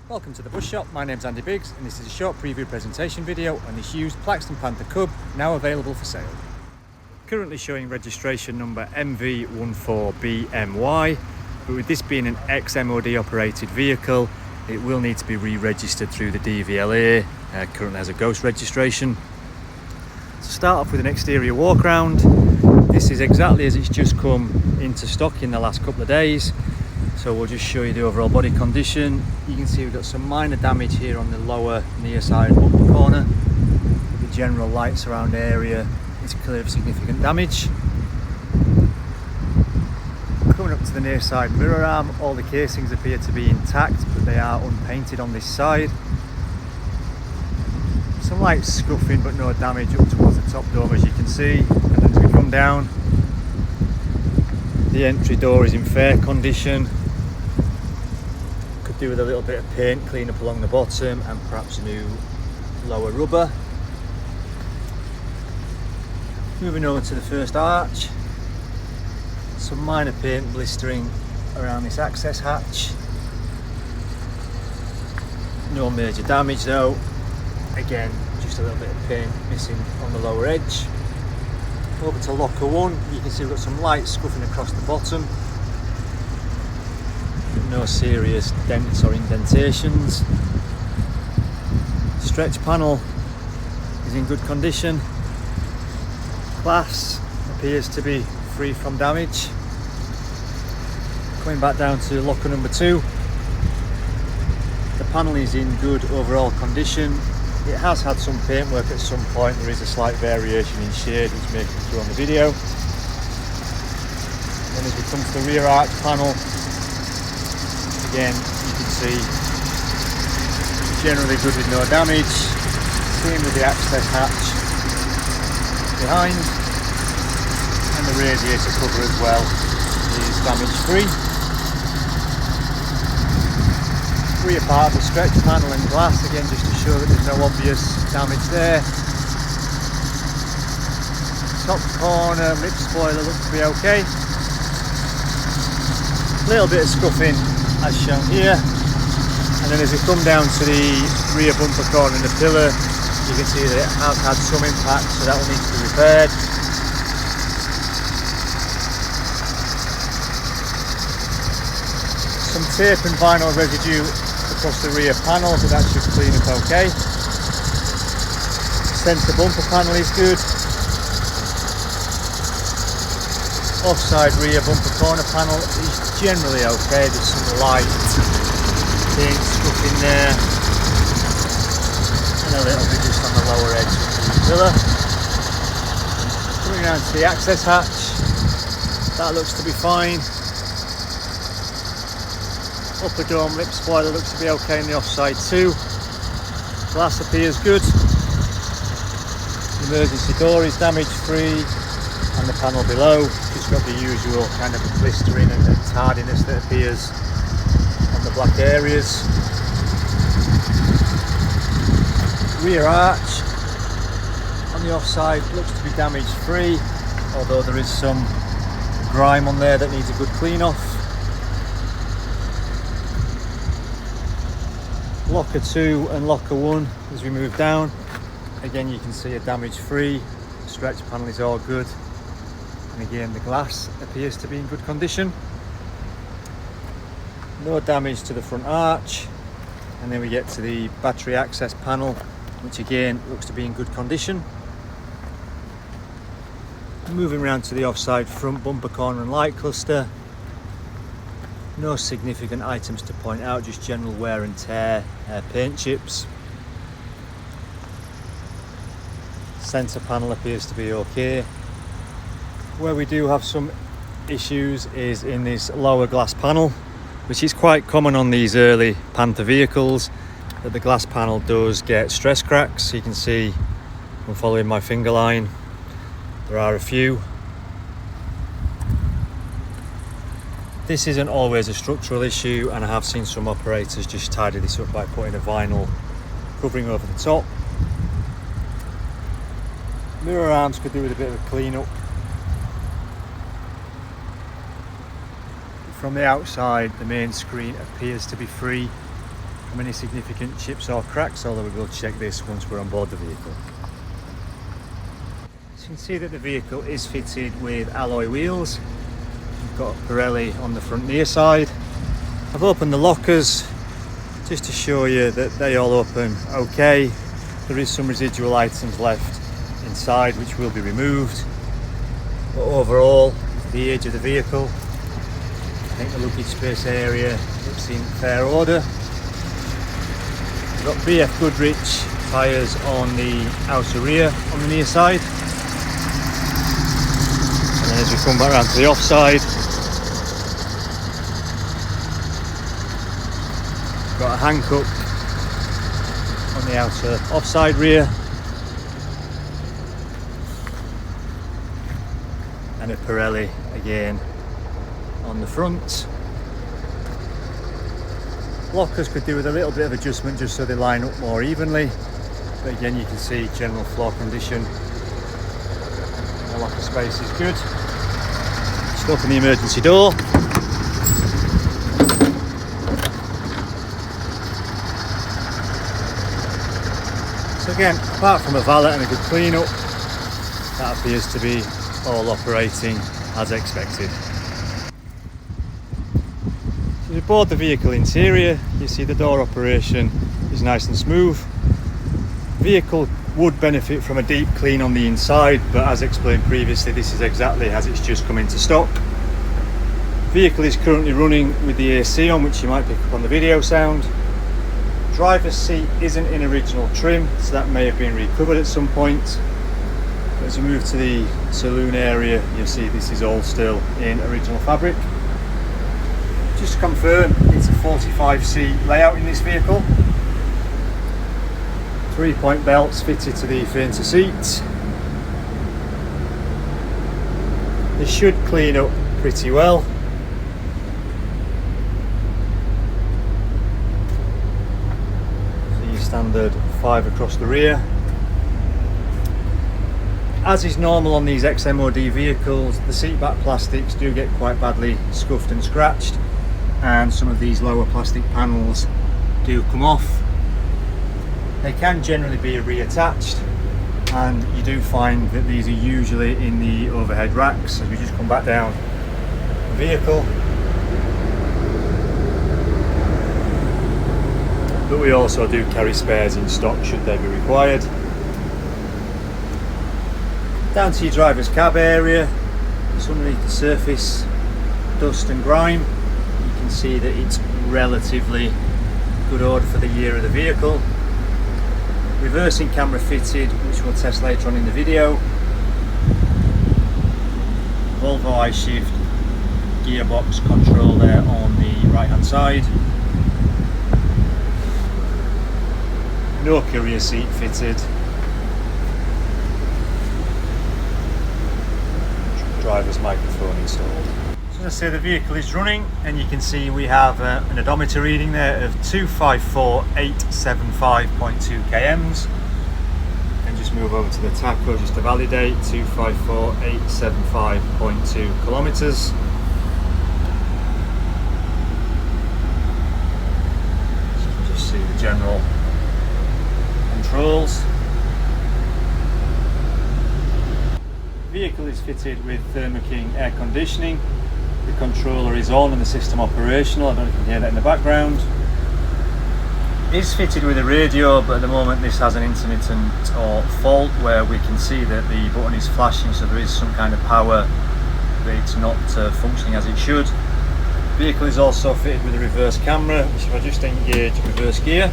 Welcome to the Bus Shop. My name's Andy Biggs and this is a short preview presentation video on this used Plaxton Panther Cub, now available for sale. Currently showing registration number MV14BMY, but with this being an ex-MOD operated vehicle, it will need to be re-registered through the DVLA. Currently has a ghost registration. To start off with an exterior walk round, this is exactly as it's just come into stock in the last couple of days. So we'll just show you the overall body condition. You can see we've got some minor damage here on the lower near side bumper corner. The general light surround area is clear of significant damage. Coming up to the near side mirror arm, all the casings appear to be intact, but they are unpainted on this side. Some light scuffing but no damage up towards the top dome, as you can see. And then as we come down, the entry door is in fair condition. Could do with a little bit of paint clean up along the bottom and perhaps a new lower rubber. Moving over to the first arch, some minor paint blistering around this access hatch. No major damage though. Again, just a little bit of paint missing on the lower edge. Over to locker 1, you can see we've got some light scuffing across the bottom. No serious dents or indentations. Stretch panel is in good condition. Glass appears to be free from damage. Coming back down to locker number 2, the panel is in good overall condition. It has had some paintwork at some point. There is a slight variation in shade which may come through on the video. Then as we come to the rear arch panel, again you can see generally good with no damage. Same with the access hatch behind, and the radiator cover as well is damage free. Rear part of the stretch panel and glass, again just to show that there's no obvious damage there. Top corner lip spoiler looks to be okay. Little bit of scuffing as shown here, and then as we come down to the rear bumper corner and the pillar, you can see that it has had some impact, so that will need to be repaired. Some tape and vinyl residue across the rear panel, but that should clean up okay. Centre bumper panel is good. Offside rear bumper corner panel is generally okay. There's some light paint stuff in there, and a little bit just on the lower edge of the pillar. Coming down to the access hatch, that looks to be fine. Upper dome lip spoiler looks to be okay in the offside too. Glass appears good. The emergency door is damage free, and the panel below just got the usual kind of blistering and tardiness that appears on the black areas. Rear arch on the offside looks to be damage free, although there is some grime on there that needs a good clean off. Locker 2 and locker 1, as we move down, again you can see a damage free. Stretch panel is all good, and again the glass appears to be in good condition. No damage to the front arch, and then we get to the battery access panel, which again looks to be in good condition. Moving around to the offside front bumper corner and light cluster, no significant items to point out, just general wear and tear, paint chips. Centre panel appears to be okay. Where we do have some issues is in this lower glass panel, which is quite common on these early Panther vehicles, that the glass panel does get stress cracks. So you can see, I'm following my finger line, there are a few. This isn't always a structural issue, and I have seen some operators just tidy this up by putting a vinyl covering over the top. Mirror arms could do with a bit of a clean up. From the outside, the main screen appears to be free. from any significant chips or cracks, although we will check this once we're on board the vehicle. So you can see that the vehicle is fitted with alloy wheels. We've got Pirelli on the front near side. I've opened the lockers just to show you that they all open okay. There is some residual items left inside which will be removed, but overall, for the age of the vehicle, I think the luggage space area looks in fair order. We've got BF Goodrich tyres on the outer rear on the near side, and then as we come back around to the offside, got a Hankook on the outer offside rear and a Pirelli again on the front. Lockers could do with a little bit of adjustment just so they line up more evenly, but again you can see general floor condition. The locker space is good. Just open the emergency door. So again, apart from a valet and a good clean up, that appears to be all operating as expected. So as we board the vehicle interior, you see the door operation is nice and smooth. Vehicle would benefit from a deep clean on the inside, but as explained previously, this is exactly as it's just come into stock. Vehicle is currently running with the AC on, which you might pick up on the video sound. Driver's seat isn't in original trim, so that may have been recovered at some point. But as we move to the saloon area, you'll see this is all still in original fabric. Just to confirm, it's a 45-seat layout in this vehicle. 3-point belts fitted to the fainter seats. They should clean up pretty well. Standard 5 across the rear. As is normal on these ex-MOD vehicles, the seat back plastics do get quite badly scuffed and scratched, and some of these lower plastic panels do come off. They can generally be reattached, and you do find that these are usually in the overhead racks. As we just come back down the vehicle, but we also do carry spares in stock should they be required. Down to your driver's cab area, just underneath the surface, dust and grime. You can see that it's relatively good order for the year of the vehicle. Reversing camera fitted, which we'll test later on in the video. Volvo I-Shift gearbox control there on the right hand side. No courier seat fitted. Driver's microphone installed. So let's say the vehicle is running, and you can see we have an odometer reading there of 254,875.2 kms. And just move over to the tacho just to validate, 254,875.2 kilometers. Just see the general controls. Vehicle is fitted with Thermo King air conditioning. The controller is on and the system operational. I don't know if you can hear that in the background. It is fitted with a radio, but at the moment this has an intermittent or fault where we can see that the button is flashing, so there is some kind of power, but it's not functioning as it should. The vehicle is also fitted with a reverse camera, which if I just engage reverse gear,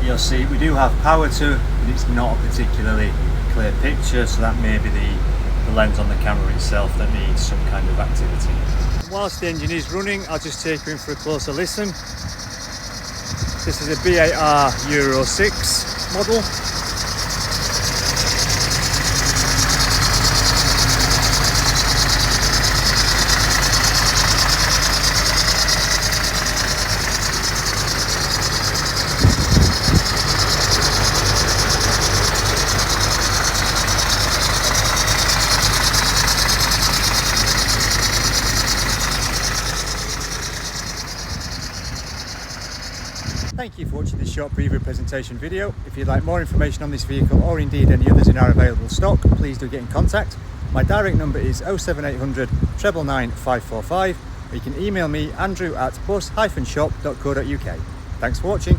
you'll see we do have power to it, but it's not a particularly clear picture, so that may be the lens on the camera itself that needs some kind of activity. Whilst the engine is running, I'll just take you in for a closer listen. This is a B8R Euro 6 model. Thank you for watching this short preview presentation video. If you'd like more information on this vehicle or indeed any others in our available stock, please do get in contact. My direct number is 07800 999 545, or you can email me andrew@bus-shop.co.uk. Thanks for watching.